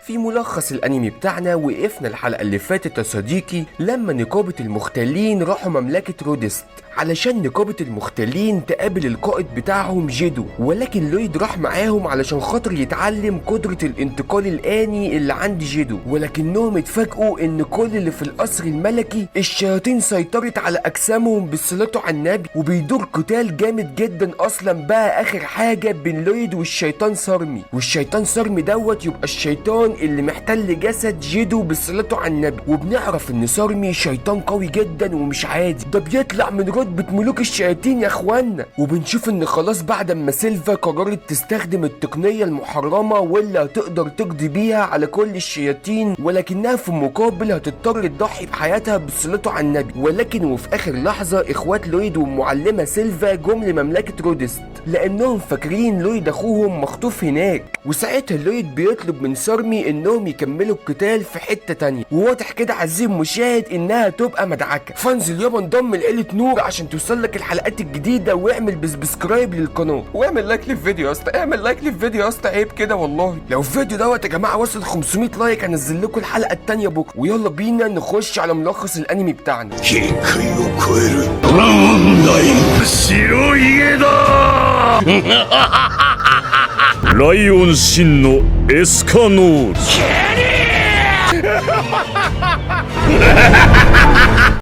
في ملخص الانمي بتاعنا وقفنا الحلقة اللي فاتت يا صديقي لما نقابة المختالين راحوا مملكة رودست علشان نقابة المختالين تقابل القائد بتاعهم جيدو، ولكن لويد راح معاهم علشان خاطر يتعلم قدرة الانتقال الآني اللي عند جيدو، ولكنهم اتفاجئوا ان كل اللي في القصر الملكي الشياطين سيطرت على اجسامهم بالصلاة على النبي، وبيدور قتال جامد جدا. اصلا بقى اخر حاجة بين لويد والشيطان سارمي، والشيطان سارمي دوت يبقى الشيطان اللي محتل جسد جيدو بالصلاة على النبي، وبنعرف ان سارمي شيطان قوي جدا ومش عادي، ده بيطلع من رتبة ملوك الشياطين يا اخوانا. وبنشوف ان خلاص بعد ما سيلفا قررت تستخدم التقنية المحرمة واللي هتقدر تقضي بيها على كل الشياطين، ولكنها في المقابل هتضطر تضحي بحياتها بالصلاة على النبي. ولكن وفي اخر لحظة اخوات لويد والمعلمة سيلفا جم لمملكة رودست لانهم فاكرين لويد اخوهم مخطوف هناك، وساعتها لويد بيطلب من سارمي انهم يكملوا القتال في حتة تانية، وواضح كده عزيزي المشاهد انها تبقى مدعكة. فانزل يابا انضم لعيلة نور عشان توصلك الحلقات الجديدة، واعمل سبسكرايب للقناة واعمل لايك للفيديو يا اسطى، اعمل لايك للفيديو يا اسطى، عيب كده والله. لو الفيديو دوت يا جماعة وصل 500 لايك هنزل لكم الحلقة التانية بكرة. ويلا بينا نخش على ملخص الانمي بتاعنا. ライオン真のエスカノール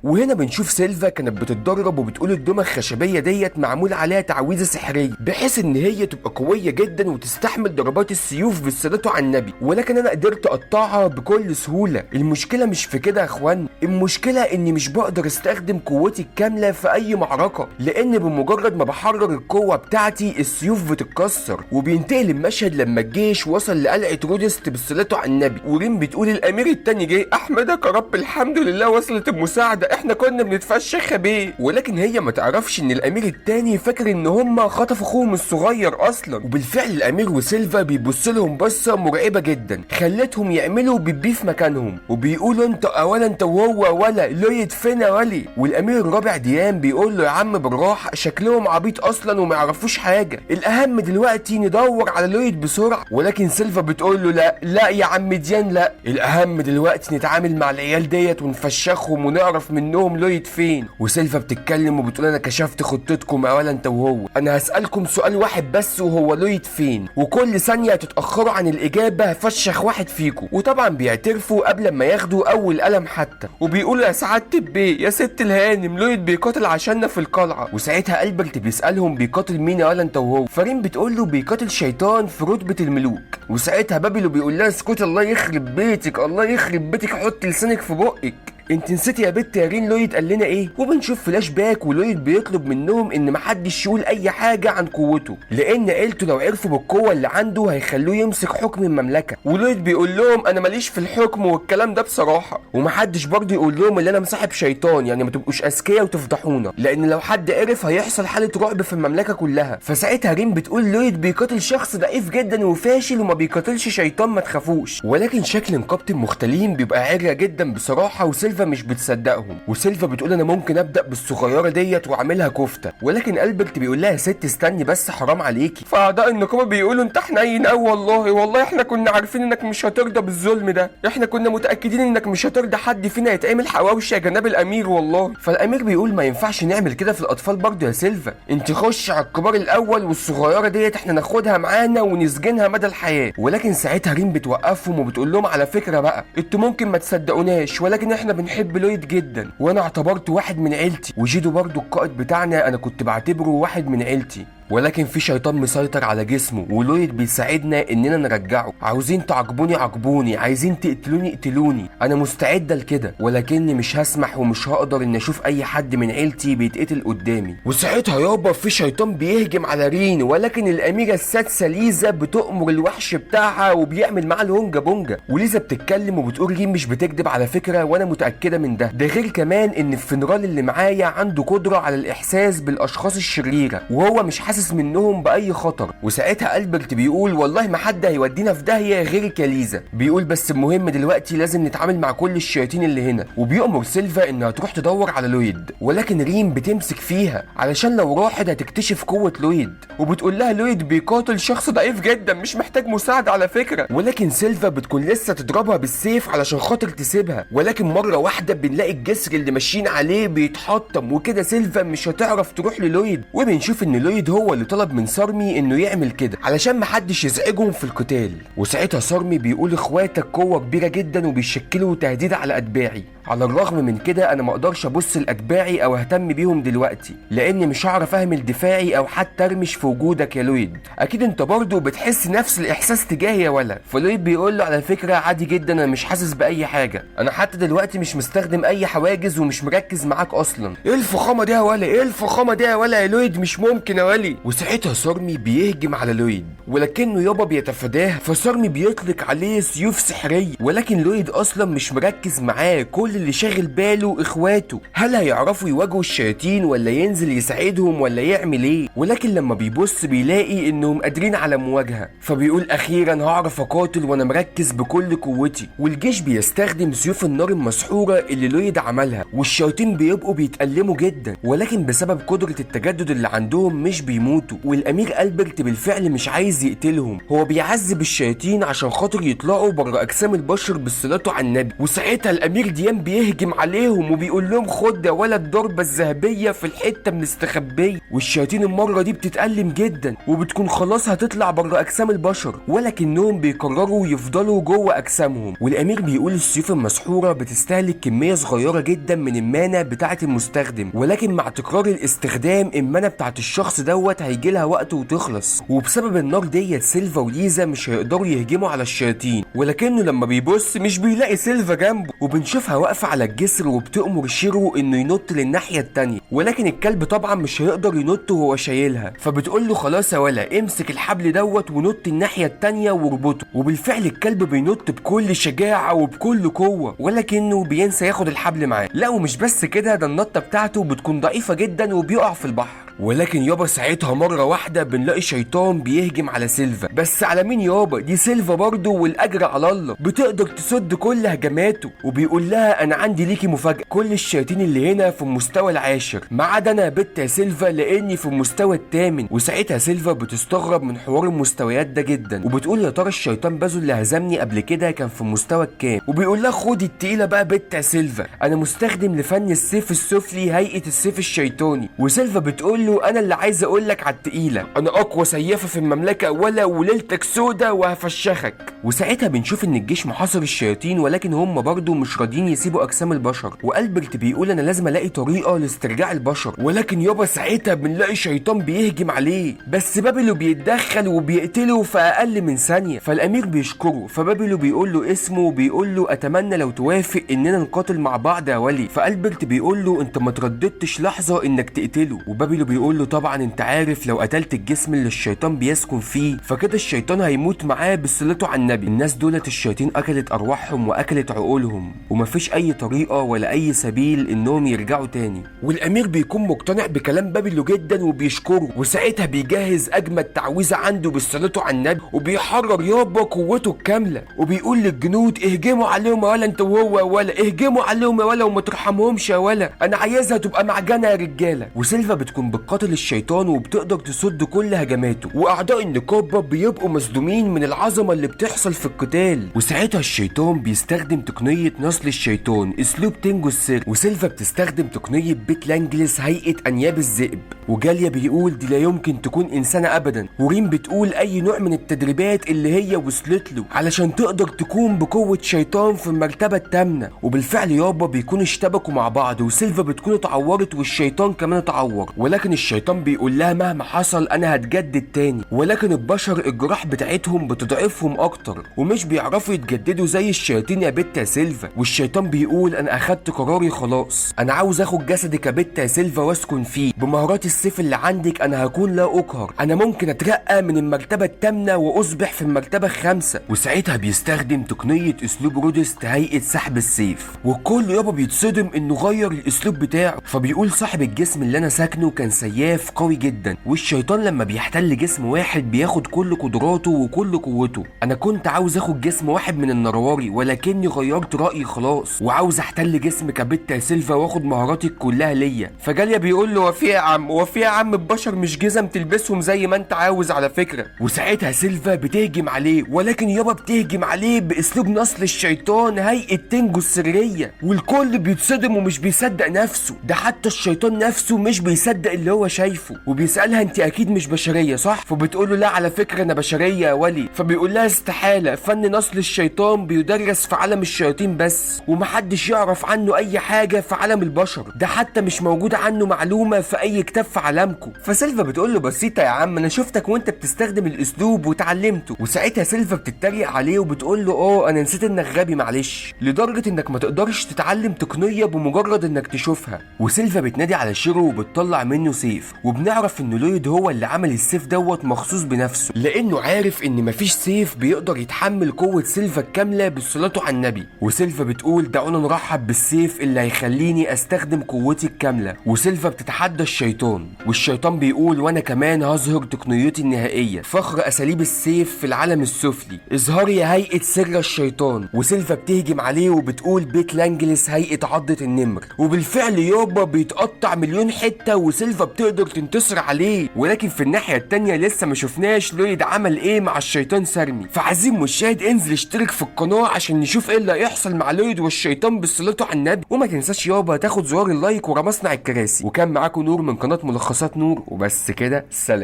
وهنا بنشوف سيلفا كانت بتتدرب وبتقول الدمى الخشبيه ديت معمول عليها تعويذه سحريه بحيث ان هي تبقى قويه جدا وتستحمل ضربات السيوف بالصلاه على النبي، ولكن انا قدرت اقطعها بكل سهوله. المشكله مش في كده يا اخوان، المشكله اني مش بقدر استخدم قوتي الكامله في اي معركه، لان بمجرد ما بحرر القوه بتاعتي السيوف بتتكسر. وبينتقل المشهد لما الجيش وصل لقلعه رودست بالصلاه على النبي، وريم بتقول الامير التاني جاي، احمدك يا رب الحمد لله وصلت المساعده، احنا كنا بنتفشخ بيه. ولكن هي ما تعرفش ان الامير التاني فاكر ان هم خطفوا اخوهم الصغير اصلا. وبالفعل الامير وسيلفا بيبص لهم بصه مرعبه جدا خلتهم يعملوا بيبي في مكانهم، وبيقولوا انت اولا انت وهو ولا لويد فين يا ولي. والامير الرابع ديان بيقول له يا عم بالراحه شكلهم عبيط اصلا وما يعرفوش حاجه، الاهم دلوقتي ندور على لويد بسرعه. ولكن سيلفا بتقول له لا يا عم ديان لا، الاهم دلوقتي نتعامل مع العيال ديت ونفشخهم ونعرف منهم لويد فين. وسيلفا بتتكلم وبتقول انا كشفت خطتكم اولا انت وهو، انا هسألكم سؤال واحد بس وهو لويد فين، وكل ثانية هتتأخروا عن الإجابة هفشخ واحد فيكم. وطبعا بيعترفوا قبل ما ياخدوا أول قلم حتى، وبيقولوا يا سعادة البيه يا ست الهانم لويد بيقاتل عشاننا في القلعة. وساعتها ألبرت بيسألهم بيقاتل مين اولا انت وهو، فريم بتقول له بيقاتل شيطان في رتبة الملوك. وساعتها بابلو بيقول لها اسكت الله يخرب بيتك الله يخرب بيتك حط لسانك في بقك، انت نسيتي يا بت يا رين لويد قال لنا ايه. وبنشوف فلاش باك ولويد بيطلب منهم ان محدش يقول اي حاجه عن قوته، لان عيلته لو عرفوا بالقوه اللي عنده هيخلوه يمسك حكم المملكه. ولويد بيقول لهم انا ماليش في الحكم والكلام ده بصراحه، ومحدش برضه يقول لهم ان انا مصاحب شيطان، يعني ما تبقوش اذكياء وتفضحونا، لان لو حد عرف هيحصل حاله رعب في المملكه كلها. فساعتها رين بتقول لويد بيقاتل شخص ضعيف جدا وفاشل وما بيقاتلش شيطان ما تخافوش. ولكن شكل نقابه المختالين بيبقى عرية جدا بصراحه، وسيلفا مش بتصدقهم. وسيلفا بتقول انا ممكن ابدا بالصغيره ديت واعملها كفته، ولكن البرت بيقول لها يا ست استني بس حرام عليكي. فاعضاء النقابه بيقولوا انت حنين قوي والله احنا كنا عارفين انك مش هترضى بالظلم ده، احنا كنا متاكدين انك مش هترضى حد فينا يتعمل حواوشي يا جناب الامير والله. فالامير بيقول ما ينفعش نعمل كده في الاطفال برضه يا سيلفا، انت خش على الكبار الاول والصغيره ديت احنا ناخدها معانا ونسجنها مدى الحياه. ولكن ساعتها ريم بتوقفهم وبتقول لهم على فكره بقى انتوا ممكن ما تصدقوناش ولكن احنا بنحب لويد جدا وانا اعتبرته واحد من عيلتي، وجيدو برضو القائد بتاعنا انا كنت بعتبره واحد من عيلتي، ولكن في شيطان مسيطر على جسمه ولويد بيساعدنا اننا نرجعه. عاوزين تعاقبوني عاقبوني، عايزين تقتلوني اقتلوني، انا مستعده لكده، ولكني مش هسمح ومش هقدر ان اشوف اي حد من عيلتي بيتقتل قدامي. وساعتها يابا في شيطان بيهجم على رين، ولكن الاميره السادسه ليزا بتؤمر الوحش بتاعها وبيعمل معاه الهونجا بونجا. وليزا بتتكلم وبتقول رين مش بتكذب على فكره وانا متاكده من ده غير كمان ان الفنرال اللي معايا عنده قدره على الاحساس بالاشخاص الشريره وهو مش حاسس حاسس منهم باي خطر. وساعتها البرت بيقول والله ما حد هيودينا في داهيه غيرك يا ليزا. بيقول بس المهم دلوقتي لازم نتعامل مع كل الشياطين اللي هنا. وبيأمر سيلفا انها تروح تدور على لويد، ولكن ريم بتمسك فيها علشان لو راحت هتكتشف قوه لويد، وبتقول لها لويد بيقاتل شخص ضعيف جدا مش محتاج مساعده على فكره. ولكن سيلفا بتكون لسه تضربها بالسيف علشان خاطر تسيبها، ولكن مره واحده بنلاقي الجسر اللي ماشيين عليه بيتحطم، وكده سيلفا مش هتعرف تروح للويد. وبنشوف ان لويد هو اللي طلب من سارمي انه يعمل كده علشان محدش يزعجهم في القتال. وساعتها سارمي بيقول اخواتك قوه كبيره جدا وبيشكلوا تهديد على اتباعي، على الرغم من كده انا ما اقدرش ابص لاتباعي او اهتم بيهم دلوقتي لاني مش هعرف اهمل دفاعي او حتى ارمش في وجودك يا لويد. اكيد انت برضه بتحس نفس الاحساس تجاهي يا ولا. فلويد بيقول له على فكره عادي جدا، انا مش حاسس باي حاجه، انا حتى دلوقتي مش مستخدم اي حواجز ومش مركز معاك اصلا. ايه الفخامه دي يا ولا؟ ايه الفخامه دي يا ولا يا لويد؟ مش ممكن يا ولي. وساعتها سارمي بيهجم على لويد ولكنه يابا بيتفاداه، فسارمي بيطلق عليه سيوف سحريه، ولكن لويد اصلا مش مركز معاه، كل اللي شاغل باله اخواته، هل هيعرفوا يواجهوا الشياطين ولا ينزل يساعدهم ولا يعمل ايه؟ ولكن لما بيبص بيلاقي انهم قادرين على مواجهه، فبيقول اخيرا هعرف اقاتل وانا مركز بكل قوتي. والجيش بيستخدم سيوف النار المسحوره اللي لويد عملها، والشياطين بيبقوا بيتألموا جدا، ولكن بسبب قدره التجدد اللي عندهم مش بيموتوا. والامير البرت بالفعل مش عايز يقتلهم، هو بيعذب الشياطين عشان خاطر يطلعوا بره اجسام البشر بالصلاه على النبي. وساعتها الامير ديان بيهجم عليهم وبيقول لهم خد يا ولد الضربه الذهبيه في الحته المستخبيه. والشياطين المره دي بتتألم جدا وبتكون خلاص هتطلع بره اجسام البشر، ولكنهم بيقرروا يفضلوا جوه اجسامهم. والامير بيقول السيوف المسحوره بتستهلك كميه صغيره جدا من المانا بتاعه المستخدم، ولكن مع تكرار الاستخدام المانا بتاعه الشخص دوت هيجي لها وقت وتخلص. وبسبب النار ديت سيلفا وليزا مش هيقدروا يهجموا على الشياطين، ولكنه لما بيبص مش بيلاقي سيلفا جنبه، وبنشوفها واقفه على الجسر وبتأمر شيرو انه ينط للناحيه التانيه، ولكن الكلب طبعا مش هيقدر ينط وهو شايلها، فبتقول له خلاص يا ولا امسك الحبل دوت ونط الناحيه التانيه واربطه. وبالفعل الكلب بينط بكل شجاعه وبكل قوه، ولكنه بينسى ياخد الحبل معاه. لا ومش بس كده، ده النطه بتاعته بتكون ضعيفه جدا وبيقع في البحر. ولكن يابا ساعتها مرة واحدة بنلاقي شيطان بيهجم على سيلفا، بس على مين يابا؟ دي سيلفا برضه والأجر على الله، بتقدر تسد كل هجماته. وبيقول لها أنا عندي ليكي مفاجأة، كل الشياطين اللي هنا في المستوى العاشر ما عدا أنا يا بت يا سيلفا لأني في المستوى الثامن. وساعتها سيلفا بتستغرب من حوار المستويات ده جدا، وبتقول يا ترى الشيطان بازو اللي هزمني قبل كده كان في المستوى الكام؟ وبيقول لها خدي التقيلة بقى بت يا سيلفا، أنا مستخدم لفن السيف السفلي هيئة السيف الشيطاني. وسيلفا بتقول له انا اللي عايز اقول لك على التقيله، انا اقوى سيافه في المملكه ولا وليلتك سودا وهفشخك. وساعتها بنشوف ان الجيش محاصر الشياطين، ولكن هم برضه مش راضيين يسيبوا اجسام البشر. والبرت بيقول انا لازم الاقي طريقه لاسترجاع البشر، ولكن يابا ساعتها بنلاقي شيطان بيهجم عليه، بس بابلو بيتدخل وبيقتله في اقل من ثانيه. فالامير بيشكره، فبابلو بيقول له اسمه وبيقول له اتمنى لو توافق اننا نقاتل مع بعض يا ولي. فالبرت بيقول له انت ما ترددتش لحظه انك تقتله. وبابلو بيقول له طبعا انت عارف لو قتلت الجسم اللي الشيطان بيسكن فيه فكده الشيطان هيموت معاه بصلته على النبي. الناس دولت الشياطين اكلت ارواحهم واكلت عقولهم، ومفيش اي طريقه ولا اي سبيل انهم يرجعوا تاني. والامير بيكون مقتنع بكلام بابلو جدا وبيشكره، وساعتها بيجهز اجمد تعويذه عنده بصلته على النبي، وبيحرر يابا قوته الكامله، وبيقول للجنود اهجموا عليهم يا ولا انت وهو يا ولا، اهجموا عليهم يا ولا وما ترحمهمش يا ولا، انا عايزها تبقى معجنه يا رجاله. وسيلفا بتكون بتقاتل الشيطان وبتقدر تصد كل هجماته، واعداء النقابه بيبقوا مصدومين من العظمه اللي بتحصل في القتال. وساعتها الشيطان بيستخدم تقنيه نسل الشيطان اسلوب تنجو السر، وسيلفا بتستخدم تقنيه بيت لانجلس هيئه انياب الذئب. وجاليا بيقول دي لا يمكن تكون انسانه ابدا، وريم بتقول اي نوع من التدريبات اللي هي وصلت له علشان تقدر تكون بقوه شيطان في المرتبه الثامنه. وبالفعل يابا بيكونوا اشتبكوا مع بعض، وسيلفا بتكون اتعورت والشيطان كمان اتعور، ولكن الشيطان بيقول لها مهما حصل انا هتجدد تاني. ولكن البشر الجراح بتاعتهم بتضعفهم اكتر ومش بيعرفوا يتجددوا زي الشياطين يا بت يا سيلفا. والشيطان بيقول انا اخدت قراري خلاص، انا عاوز اخد جسدك يا بت يا سيلفا واسكن فيه، بمهارات السيف اللي عندك انا هكون لا اقهر، انا ممكن اترقى من المرتبه الثامنه واصبح في المرتبه الخامسه. وساعتها بيستخدم تقنيه اسلوب رودست هيئه سحب السيف، والكل يابا بيتصدم انه غير الاسلوب بتاعه. فبيقول صاحب الجسم اللي انا ساكنه كان سياف قوي جدا، والشيطان لما بيحتل جسم واحد بياخد كل قدراته وكل قوته. انا كنت عاوز اخد جسم واحد من النرواري ولكني غيرت رايي خلاص، وعاوز احتل جسم كابيتا سيلفا واخد مهاراتي كلها ليا. فجاليا بيقول له وفي يا عم، وفي يا عم البشر مش جزم تلبسهم زي ما انت عاوز على فكره. وساعتها سيلفا بتهجم عليه، ولكن يابا بتهجم عليه باسلوب نصل الشيطان هيئه تنجو السريه، والكل بيتصدم ومش بيصدق نفسه. ده حتى الشيطان نفسه مش بيصدق اللي هو شايفه، وبيسالها انت اكيد مش بشريه صح؟ فبتقول له لا على فكره انا بشريه يا ولي. فبيقول لها استحاله، فن نصل الشيطان بيدرس في عالم الشياطين بس، ومحدش يعرف عنه اي حاجه في عالم البشر، ده حتى مش موجود عنه معلومه في اي كتاب في عالمكم. فسيلفا بتقول له بسيطه يا عم، انا شفتك وانت بتستخدم الاسلوب وتعلمته. وساعتها سيلفا بتتريق عليه وبتقول له انا نسيت انك غبي معلش، لدرجه انك ما تقدرش تتعلم تقنيه بمجرد انك تشوفها. وسيلفا بتنادي على شيرو وبتطلع منه سيف، وبنعرف ان لويد هو اللي عمل السيف دوت مخصوص بنفسه، لانه عارف ان مفيش سيف بيقدر يتحمل قوه سيلفا الكامله بالصلاه على النبي. وسيلفا بتقول دعونا نرحب بالسيف اللي هيخليني استخدم قوتي الكامله. وسيلفا بتتحدى الشيطان، والشيطان بيقول وانا كمان هظهر تقنيتي النهائيه، فخر اساليب السيف في العالم السفلي، اظهري يا هيئه سر الشيطان. وسيلفا بتهجم عليه وبتقول بيت لانجلس هيئه عضه النمر، وبالفعل يابا بيتقطع مليون حته وسيلفا بتقدر تنتصر عليه. ولكن في الناحيه التانيه لسه ما شفناش لويد عمل ايه مع الشيطان سرمي. فعايزين مشاهد انزل اشترك في القناه عشان نشوف ايه اللي هيحصل مع لويد والشيطان بالصلاه على النبي. وما تنساش يابا تاخد زرار اللايك ورا مصنع الكراسي. وكان معاكم نور من قناه ملخصات نور، وبس كده، سلام.